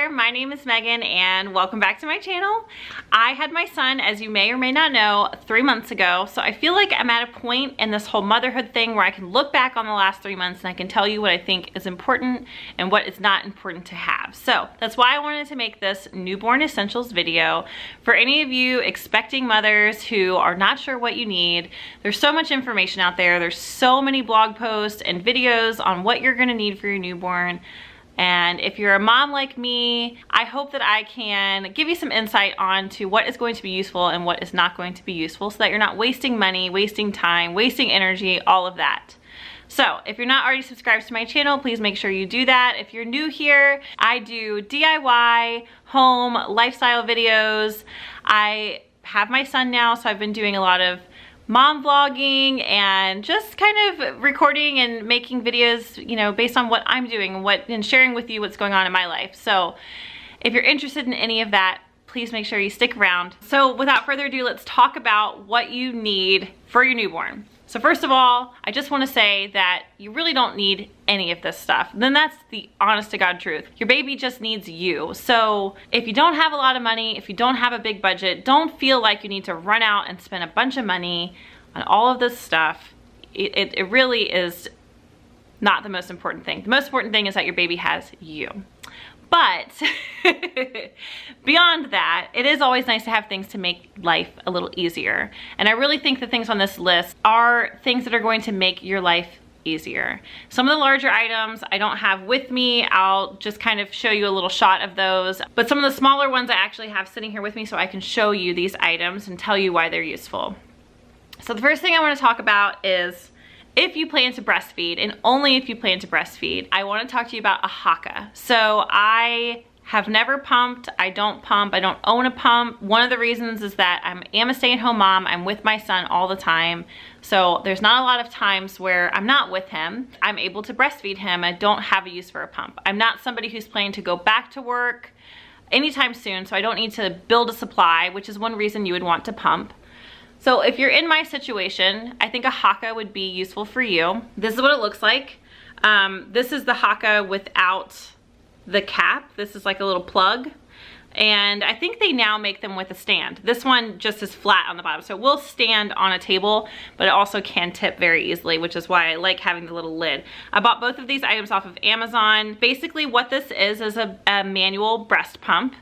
there, my name is Megan and welcome back to my channel. I had my son, as you may or may not know, 3 months ago, so I feel like I'm at a point in this whole motherhood thing where I can look back on the last 3 months and I can tell you what I think is important and what is not important to have. So that's why I wanted to make this newborn essentials video for any of you expecting mothers who are not sure what you need. There's so much information out there. There's so many blog posts and videos on what you're gonna need for your newborn. And if you're a mom like me, I hope that I can give you some insight onto what is going to be useful and what is not going to be useful so that you're not wasting money, wasting time, wasting energy, all of that. So if you're not already subscribed to my channel, please make sure you do that. If you're new here, I do DIY, home, lifestyle videos. I have my son now, so I've been doing a lot of mom vlogging and just kind of recording and making videos, you know, based on what I'm doing and sharing with you what's going on in my life. So if you're interested in any of that, please make sure you stick around. So without further ado, let's talk about what you need for your newborn. So first of all, I just want to say that you really don't need any of this stuff. Then that's the honest to God truth. Your baby just needs you. So if you don't have a lot of money, if you don't have a big budget, don't feel like you need to run out and spend a bunch of money on all of this stuff. It really is not the most important thing. The most important thing is that your baby has you. But beyond that, it is always nice to have things to make life a little easier. And I really think the things on this list are things that are going to make your life easier. Some of the larger items I don't have with me. I'll just kind of show you a little shot of those. But some of the smaller ones I actually have sitting here with me so I can show you these items and tell you why they're useful. So the first thing I want to talk about is if you plan to breastfeed, and only if you plan to breastfeed, I want to talk to you about a Haka. So I have never pumped, I don't pump, I don't own a pump. One of the reasons is that I am a stay-at-home mom, I'm with my son all the time. So there's not a lot of times where I'm not with him. I'm able to breastfeed him, I don't have a use for a pump. I'm not somebody who's planning to go back to work anytime soon, so I don't need to build a supply, which is one reason you would want to pump. So if you're in my situation, I think a Haka would be useful for you. This is what it looks like. This is the Haka without the cap. This is like a little plug. And I think they now make them with a stand. This one just is flat on the bottom. So it will stand on a table, but it also can tip very easily, which is why I like having the little lid. I bought both of these items off of Amazon. Basically what this is a manual breast pump.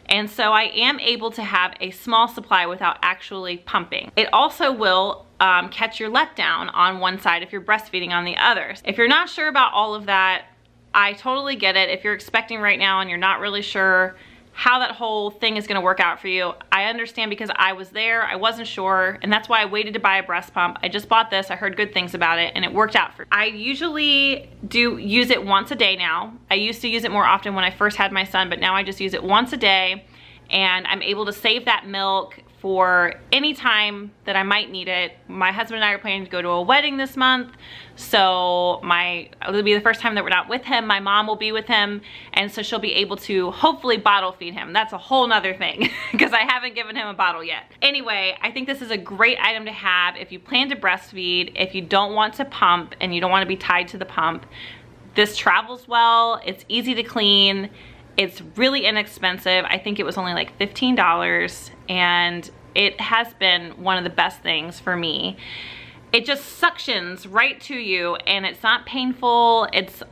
And so I am able to have a small supply without actually pumping. It also will catch your letdown on one side if you're breastfeeding on the other. If you're not sure about all of that, I totally get it. If you're expecting right now and you're not really sure how that whole thing is gonna work out for you, I understand because I was there, I wasn't sure, and that's why I waited to buy a breast pump. I just bought this, I heard good things about it, and it worked out for me. I usually do use it once a day now. I used to use it more often when I first had my son, but now I just use it once a day, and I'm able to save that milk for any time that I might need it. My husband and I are planning to go to a wedding this month, so it'll be the first time that we're not with him. My mom will be with him, and so she'll be able to hopefully bottle feed him. That's a whole nother thing because I haven't given him a bottle yet. Anyway, I think this is a great item to have if you plan to breastfeed, if you don't want to pump and you don't want to be tied to the pump. This travels well, it's easy to clean, it's really inexpensive. I think it was only like $15, and it has been one of the best things for me. It just suctions right to you and it's not painful. It's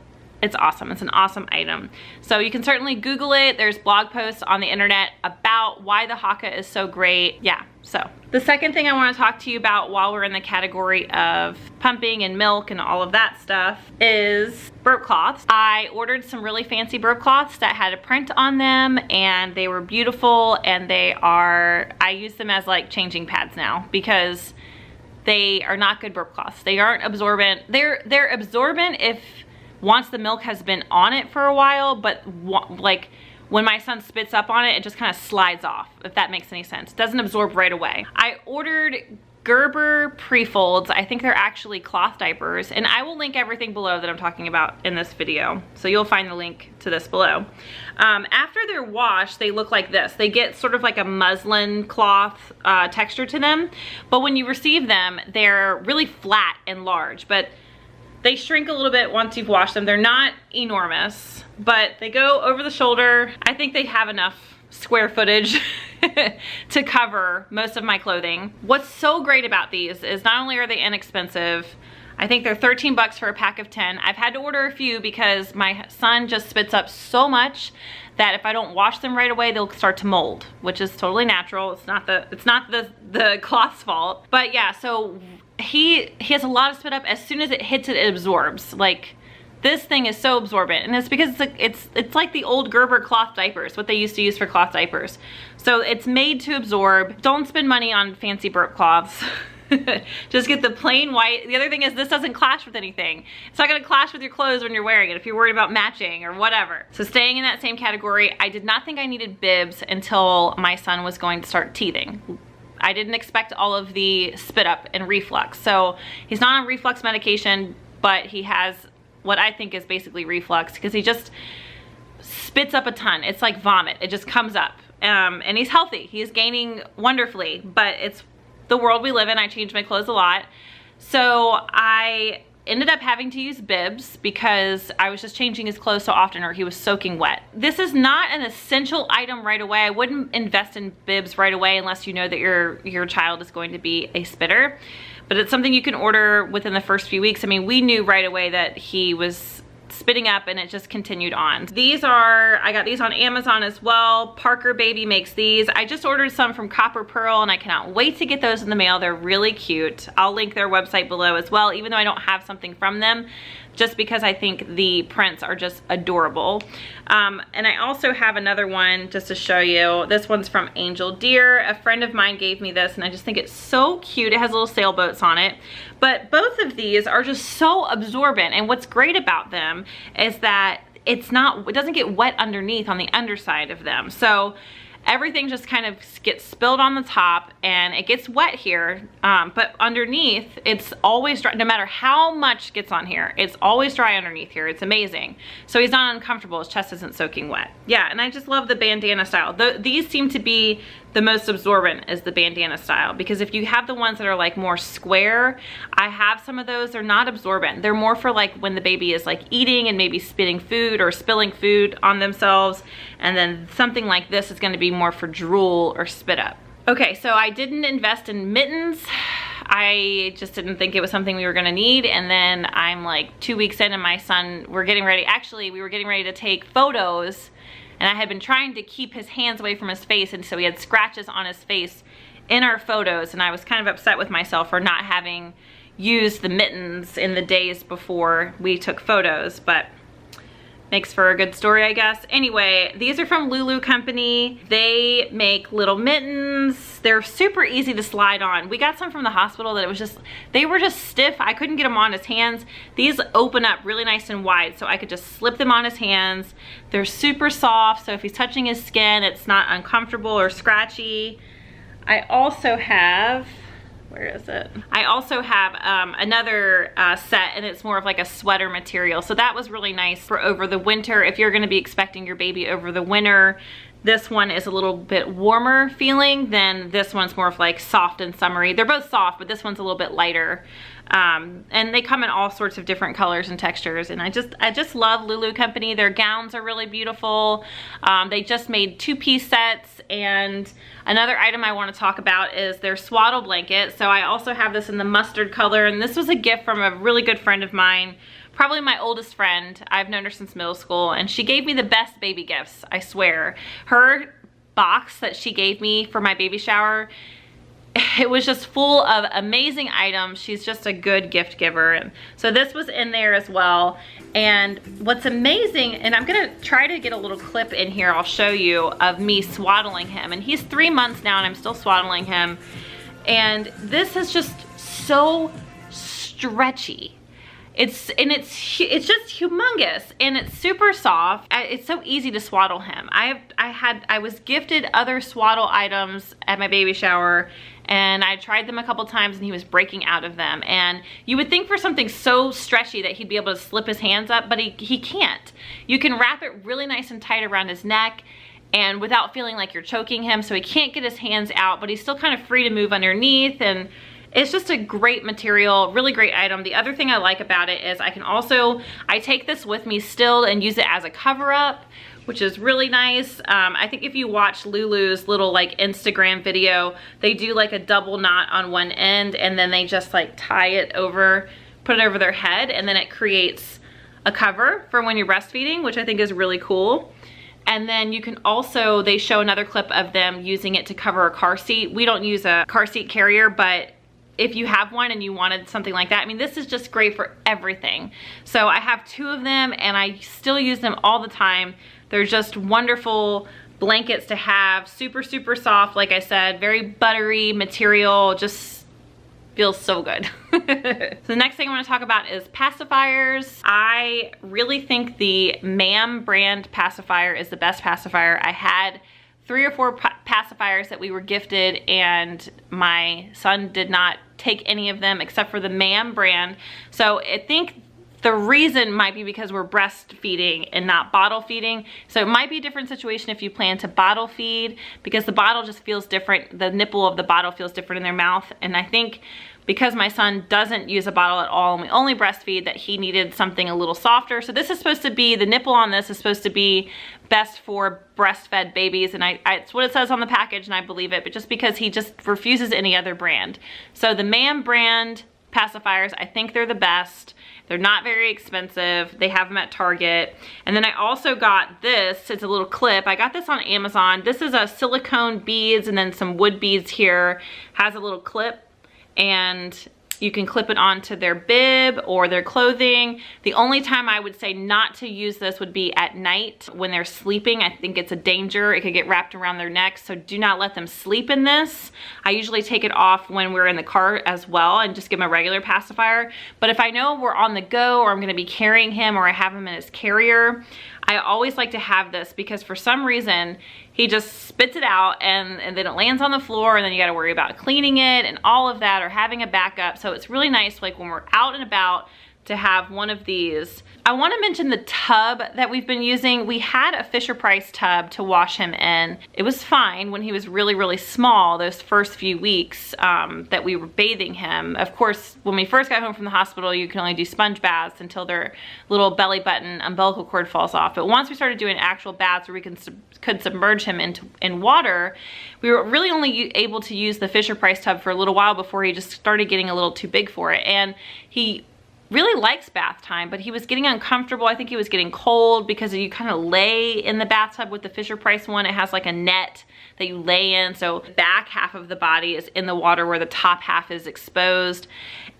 awesome. It's an awesome item. So you can certainly Google it. There's blog posts on the internet about why the Haka is so great. Yeah, so. The second thing I want to talk to you about while we're in the category of pumping and milk and all of that stuff is burp cloths. I ordered some really fancy burp cloths that had a print on them and they were beautiful, and I use them as like changing pads now because they are not good burp cloths. They aren't absorbent. They're absorbent if once the milk has been on it for a while, but like when my son spits up on it, it just kind of slides off, if that makes any sense. It doesn't absorb right away. I ordered Gerber pre-folds. I think they're actually cloth diapers, and I will link everything below that I'm talking about in this video, so you'll find the link to this below. After they're washed, they look like this. They get sort of like a muslin cloth texture to them, but when you receive them, they're really flat and large. But They shrink a little bit once you've washed them. They're not enormous, but they go over the shoulder. I think they have enough square footage to cover most of my clothing. What's so great about these is not only are they inexpensive, I think they're 13 bucks for a pack of 10. I've had to order a few because my son just spits up so much that if I don't wash them right away, they'll start to mold, which is totally natural. It's not the cloth's fault. But yeah, so he has a lot of spit up. As soon as it hits it, it absorbs. Like, this thing is so absorbent, and it's because it's like the old Gerber cloth diapers, what they used to use for cloth diapers. So it's made to absorb. Don't spend money on fancy burp cloths. Just get the plain white. The other thing is this doesn't clash with anything. It's not gonna clash with your clothes when you're wearing it if you're worried about matching or whatever. So staying in that same category, I did not think I needed bibs until my son was going to start teething. I didn't expect all of the spit up and reflux. So he's not on reflux medication, but he has what I think is basically reflux because he just spits up a ton. It's like vomit. It just comes up. And he's healthy. He's gaining wonderfully, but it's the world we live in. I change my clothes a lot. So I ended up having to use bibs because I was just changing his clothes so often or he was soaking wet. This is not an essential item right away. I wouldn't invest in bibs right away unless you know that your child is going to be a spitter. But it's something you can order within the first few weeks. I mean, we knew right away that he was spitting up and it just continued on. These are, I got these on Amazon as well. Parker Baby makes these. I just ordered some from Copper Pearl and I cannot wait to get those in the mail. They're really cute. I'll link their website below as well, even though I don't have something from them, just because I think the prints are just adorable. And I also have another one just to show you. This one's from Angel Deer. A friend of mine gave me this and I just think it's so cute. It has little sailboats on it. But both of these are just so absorbent, and what's great about them is that it doesn't get wet underneath on the underside of them. So everything just kind of gets spilled on the top and it gets wet here, but underneath it's always dry. No matter how much gets on here, it's always dry underneath here. It's amazing. So he's not uncomfortable. His chest isn't soaking wet. Yeah, and I just love the bandana style. These seem to be the most absorbent, is the bandana style, because if you have the ones that are like more square, I have some of those, they're not absorbent. They're more for like when the baby is like eating and maybe spitting food or spilling food on themselves, and then something like this is going to be more for drool or spit up. Okay, so I didn't invest in mittens. I just didn't think it was something we were gonna need, and then I'm like 2 weeks in and my son, we were getting ready to take photos, and I had been trying to keep his hands away from his face, and so he had scratches on his face in our photos, and I was kind of upset with myself for not having used the mittens in the days before we took photos, but makes for a good story, I guess. Anyway, these are from Lulu Company. They make little mittens. They're super easy to slide on. We got some from the hospital that they were just stiff. I couldn't get them on his hands. These open up really nice and wide, so I could just slip them on his hands. They're super soft, so if he's touching his skin, it's not uncomfortable or scratchy. I also have, where is it? I also have another set, and it's more of like a sweater material. So that was really nice for over the winter. If you're gonna be expecting your baby over the winter, this one is a little bit warmer feeling than this one's more of like soft and summery. They're both soft, but this one's a little bit lighter. And they come in all sorts of different colors and textures, and I just love Lulu Company. Their gowns are really beautiful. They just made 2-piece sets, and another item I want to talk about is their Swaddle Blanket. So I also have this in the mustard color, and this was a gift from a really good friend of mine, probably my oldest friend. I've known her since middle school, and she gave me the best baby gifts, I swear. Her box that she gave me for my baby shower, it was just full of amazing items. She's just a good gift giver. And so this was in there as well. And what's amazing, and I'm gonna try to get a little clip in here, I'll show you, of me swaddling him. And he's 3 months now and I'm still swaddling him. And this is just so stretchy. It's just humongous, and it's super soft. It's so easy to swaddle him. I was gifted other swaddle items at my baby shower, and I tried them a couple times and he was breaking out of them. And you would think for something so stretchy that he'd be able to slip his hands up, but he can't. You can wrap it really nice and tight around his neck and without feeling like you're choking him, so he can't get his hands out, but he's still kind of free to move underneath, and It's just a great material, really great item. The other thing I like about it is I take this with me still and use it as a cover up, which is really nice. I think if you watch Lulu's little like Instagram video, they do like a double knot on one end and then they just like tie it over, put it over their head, and then it creates a cover for when you're breastfeeding, which I think is really cool. And then you can also, they show another clip of them using it to cover a car seat. We don't use a car seat carrier, but if you have one and you wanted something like that, I mean, this is just great for everything. So I have 2 of them and I still use them all the time. They're just wonderful blankets to have, super, super soft, like I said, very buttery material, just feels so good. So the next thing I want to talk about is pacifiers. I really think the Ma'am brand pacifier is the best pacifier. I had 3 or 4 pacifiers that we were gifted and my son did not take any of them except for the Ma'am brand. So I think the reason might be because we're breastfeeding and not bottle feeding. So it might be a different situation if you plan to bottle feed, because the bottle just feels different. The nipple of the bottle feels different in their mouth. And I think because my son doesn't use a bottle at all and we only breastfeed, that he needed something a little softer. So this is supposed to be, the nipple on this is supposed to be best for breastfed babies. And it's what it says on the package and I believe it, but just because he just refuses any other brand. So the Ma'am brand pacifiers, I think they're the best. They're not very expensive. They have them at Target. And then I also got this, it's a little clip. I got this on Amazon. This is a silicone beads and then some wood beads here. Has a little clip and you can clip it onto their bib or their clothing. The only time I would say not to use this would be at night when they're sleeping. I think it's a danger. It could get wrapped around their neck, so do not let them sleep in this. I usually take it off when we're in the car as well and just give them a regular pacifier. But if I know we're on the go or I'm gonna be carrying him or I have him in his carrier, I always like to have this because for some reason he just spits it out and then it lands on the floor and then you gotta worry about cleaning it and all of that or having a backup. So it's really nice like when we're out and about to have one of these. I want to mention the tub that we've been using. We had a Fisher-Price tub to wash him in. It was fine when he was really, really small, those first few weeks that we were bathing him. Of course, when we first got home from the hospital, you can only do sponge baths until their little belly button umbilical cord falls off. But once we started doing actual baths where we could submerge him in water, we were really only able to use the Fisher-Price tub for a little while before he just started getting a little too big for it. And he really likes bath time, but he was getting uncomfortable. I think he was getting cold because you kind of lay in the bathtub with the Fisher-Price one. It has like a net that you lay in, so the back half of the body is in the water where the top half is exposed.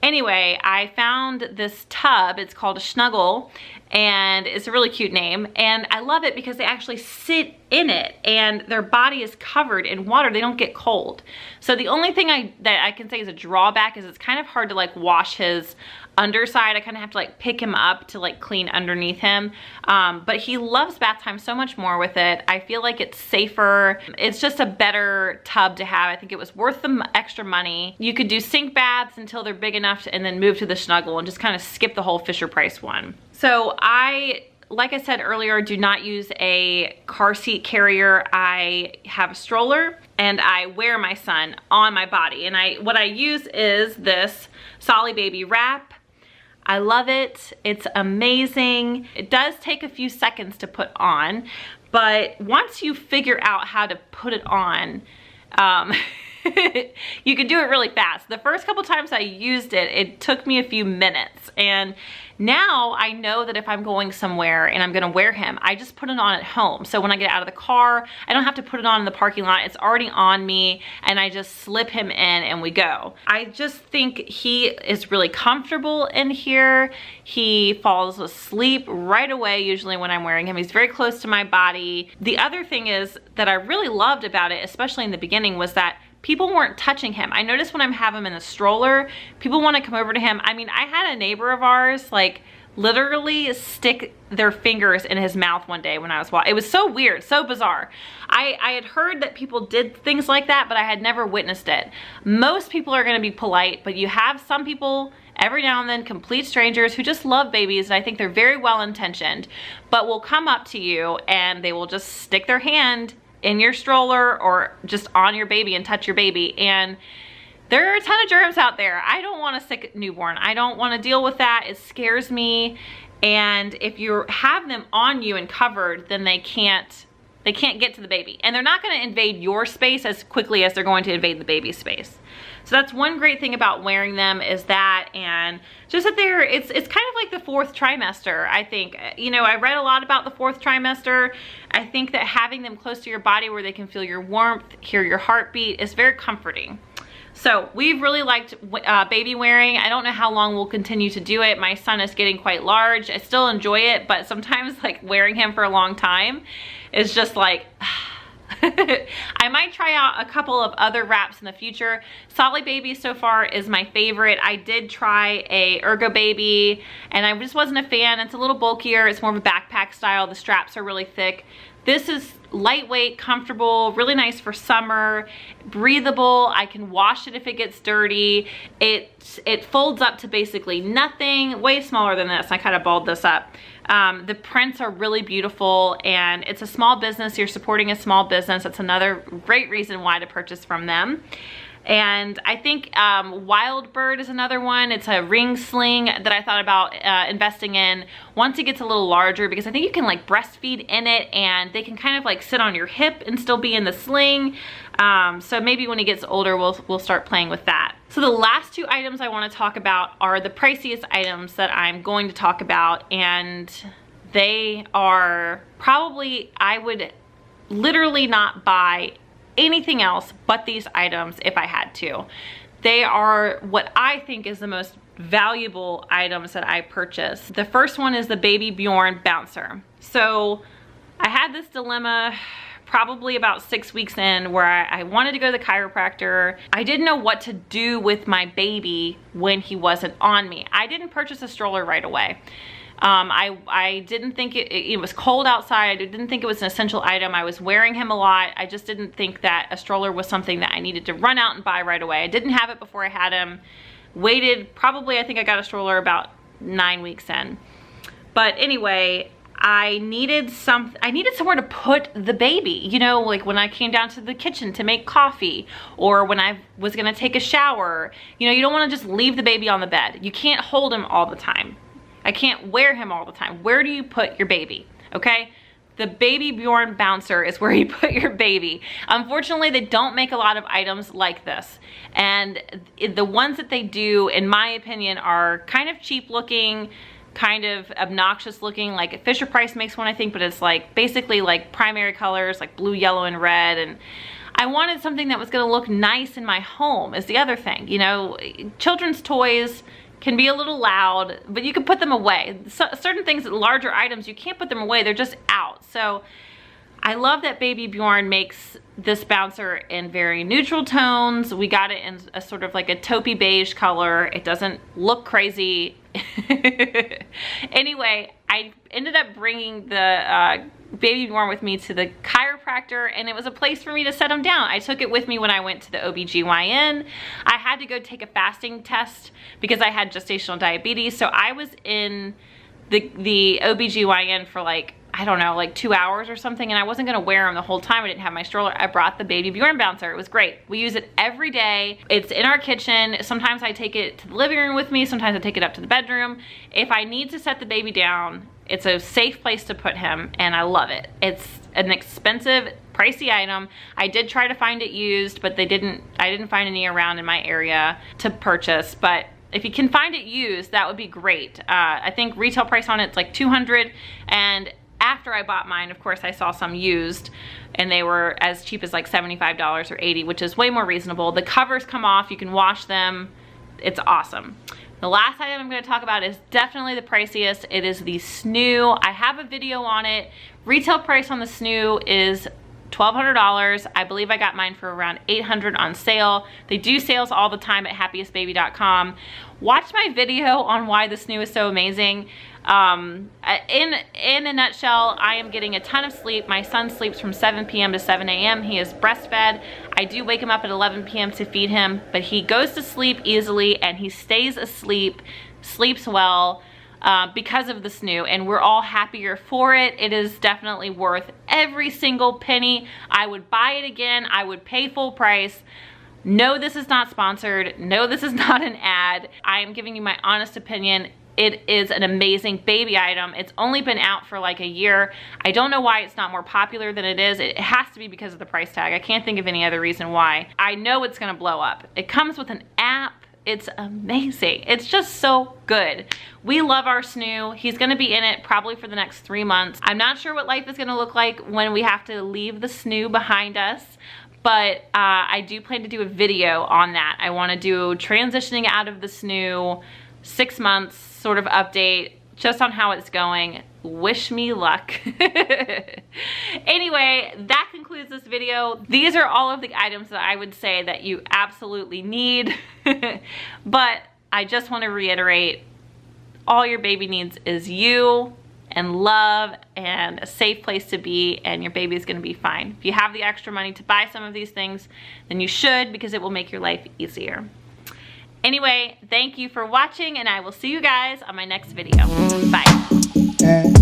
Anyway, I found this tub. It's called a Snuggle, and it's a really cute name. And I love it because they actually sit in it and their body is covered in water. They don't get cold. So the only thing that I can say is a drawback is it's kind of hard to like wash his underside. I kind of have to like pick him up to like clean underneath him. But he loves bath time so much more with it. I feel like it's safer. It's just a better tub to have. I think it was worth the extra money. You could do sink baths until they're big enough and then move to the Snuggle and just kind of skip the whole Fisher-Price one. So like I said earlier, do not use a car seat carrier. I have a stroller and I wear my son on my body. And what I use is this Solly Baby wrap. I love it. It's amazing. It does take a few seconds to put on, but once you figure out how to put it on, you can do it really fast. The first couple times I used it, it took me a few minutes. And now I know that if I'm going somewhere and I'm gonna wear him, I just put it on at home. So when I get out of the car, I don't have to put it on in the parking lot. It's already on me and I just slip him in and we go. I just think he is really comfortable in here. He falls asleep right away usually when I'm wearing him. He's very close to my body. The other thing is that I really loved about it, especially in the beginning, was that people weren't touching him. I noticed when I have him in the stroller, people want to come over to him. I mean, I had a neighbor of ours like literally stick their fingers in his mouth one day when I was walking. It was so weird, so bizarre. I had heard that people did things like that, but I had never witnessed it. Most people are going to be polite, but you have some people every now and then, complete strangers who just love babies, and I think they're very well intentioned, but will come up to you and they will just stick their hand in your stroller or just on your baby and touch your baby. And there are a ton of germs out there. I don't want a sick newborn. I don't want to deal with that. It scares me. And if you have them on you and covered, then they can't get to the baby. And they're not going to invade your space as quickly as they're going to invade the baby's space. So that's one great thing about wearing them, is that, and just that it's kind of like the 4th trimester, I think. You know, I read a lot about the 4th trimester. I think that having them close to your body where they can feel your warmth, hear your heartbeat, is very comforting. So we've really liked baby wearing. I don't know how long we'll continue to do it. My son is getting quite large. I still enjoy it, but sometimes like wearing him for a long time is just like, I might try out a couple of other wraps in the future. Solid Baby so far is my favorite. I did try a Ergo Baby and I just wasn't a fan. It's a little bulkier. It's more of a backpack style. The straps are really thick. This is lightweight, comfortable, really nice for summer, breathable. I can wash it if it gets dirty. It folds up to basically nothing, way smaller than this. I kind of balled this up. The prints are really beautiful, and it's a small business. You're supporting a small business. That's another great reason why to purchase from them. And I think Wild Bird is another one. It's a ring sling that I thought about investing in once it gets a little larger, because I think you can like breastfeed in it, and they can kind of like sit on your hip and still be in the sling. So maybe when he gets older, we'll start playing with that. So the last 2 items I want to talk about are the priciest items that I'm going to talk about, and they are probably, I would literally not buy anything else but these items if I had to. They are what I think is the most valuable items that I purchased. The first one is the Baby Bjorn bouncer. So I had this dilemma probably about 6 weeks in, where I wanted to go to the chiropractor. I didn't know what to do with my baby when he wasn't on me. I didn't purchase a stroller right away. I didn't think it was cold outside. I didn't think it was an essential item. I was wearing him a lot. I just didn't think that a stroller was something that I needed to run out and buy right away. I didn't have it before I had him. Waited, probably I think I got a stroller about 9 weeks in. But anyway, I needed somewhere to put the baby, you know, like when I came down to the kitchen to make coffee, or when I was gonna take a shower. You know, you don't wanna just leave the baby on the bed. You can't hold him all the time. I can't wear him all the time. Where do you put your baby? Okay? The Baby Bjorn bouncer is where you put your baby. Unfortunately, they don't make a lot of items like this. And the ones that they do, in my opinion, are kind of cheap looking, kind of obnoxious looking. Like Fisher-Price makes one, I think, but it's like basically like primary colors, like blue, yellow, and red. And I wanted something that was gonna look nice in my home, is the other thing. You know, children's toys can be a little loud, but you can put them away. Certain things, larger items, you can't put them away, they're just out. So I love that Baby Bjorn makes this bouncer in very neutral tones. We got it in a sort of like a taupey beige color. It doesn't look crazy. Anyway, I ended up bringing the Baby Bjorn with me to the chiropractor, and it was a place for me to set him down. I took it with me when I went to the OBGYN. I had to go take a fasting test because I had gestational diabetes. So I was in the OBGYN for like, I don't know, like 2 hours or something, and I wasn't gonna wear him the whole time. I didn't have my stroller. I brought the Baby Bjorn bouncer. It was great. We use it every day. It's in our kitchen. Sometimes I take it to the living room with me. Sometimes I take it up to the bedroom. If I need to set the baby down, it's a safe place to put him, and I love it. It's an expensive, pricey item. I did try to find it used, but I didn't find any around in my area to purchase. But if you can find it used, that would be great. I think retail price on it's like $200, and after I bought mine, of course, I saw some used, and they were as cheap as like $75 or $80, which is way more reasonable. The covers come off, you can wash them. It's awesome. The last item I'm going to talk about is definitely the priciest. It is the Snoo. I have a video on it. Retail price on the Snoo is $1,200. I believe I got mine for around $800 on sale. They do sales all the time at happiestbaby.com. Watch my video on why the Snoo is so amazing. In a nutshell, I am getting a ton of sleep. My son sleeps from 7 p.m. to 7 a.m. He is breastfed. I do wake him up at 11 p.m. to feed him, but he goes to sleep easily and he stays asleep, sleeps well, because of the Snoo, and we're all happier for it. It is definitely worth every single penny. I would buy it again. I would pay full price. No, this is not sponsored. No, this is not an ad. I am giving you my honest opinion. It is an amazing baby item. It's only been out for like a year. I don't know why it's not more popular than it is. It has to be because of the price tag. I can't think of any other reason why. I know it's gonna blow up. It comes with an app. It's amazing. It's just so good. We love our Snoo. He's gonna be in it probably for the next 3 months. I'm not sure what life is gonna look like when we have to leave the Snoo behind us, but I do plan to do a video on that. I wanna do transitioning out of the Snoo, 6 months sort of update just on how it's going. Wish me luck. Anyway, that concludes this video. These are all of the items that I would say that you absolutely need. But I just want to reiterate, all your baby needs is you and love and a safe place to be, and your baby is going to be fine. If you have the extra money to buy some of these things, then you should, because it will make your life easier. Anyway, thank you for watching, and I will see you guys on my next video. Bye.